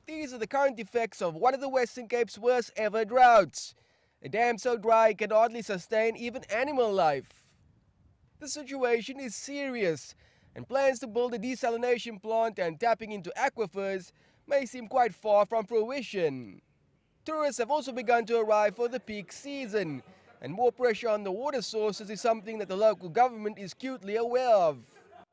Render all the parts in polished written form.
These are the current effects of one of the Western Cape's worst ever droughts. A dam so dry it can hardly sustain even animal life. The situation is serious, and plans to build a desalination plant and tapping into aquifers may seem quite far from fruition. Tourists have also begun to arrive for the peak season, and more pressure on the water sources is something that the local government is acutely aware of.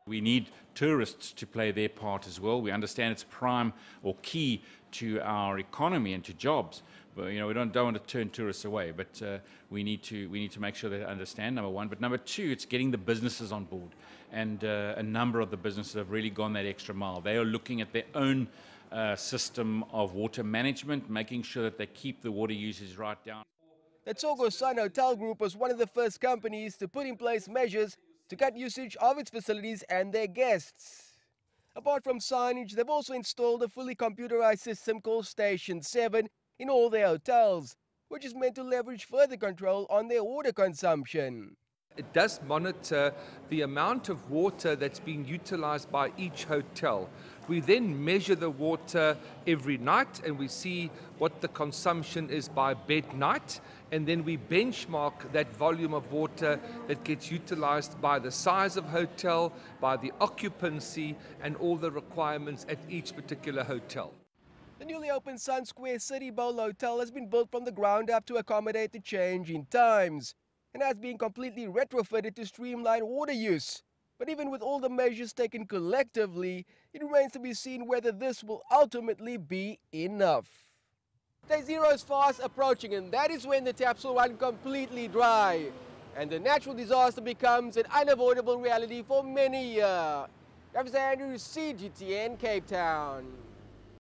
We need tourists to play their part as well. We understand it's prime or key to our economy and to jobs. But, we don't want to turn tourists away, but we need to make sure they understand, number one. But number two, it's getting the businesses on board. And a number of the businesses have really gone that extra mile. They are looking at their own system of water management, making sure that they keep the water usage right down. The Tsogo Sun Hotel Group was one of the first companies to put in place measures to cut usage of its facilities and their guests. Apart from signage, they've also installed a fully computerized system called Station 7 in all their hotels, which is meant to leverage further control on their water consumption. It does monitor the amount of water that's being utilized by each hotel. We then measure the water every night and we see what the consumption is by bed night, and then we benchmark that volume of water that gets utilized by the size of hotel, by the occupancy and all the requirements at each particular hotel. The newly opened Sun Square City Bowl Hotel has been built from the ground up to accommodate the change in times, and has been completely retrofitted to streamline water use. But even with all the measures taken collectively, it remains to be seen whether this will ultimately be enough. Day zero is fast approaching, and that is when the taps will run completely dry, and the natural disaster becomes an unavoidable reality for many here. Andrews, CGTN, Cape Town.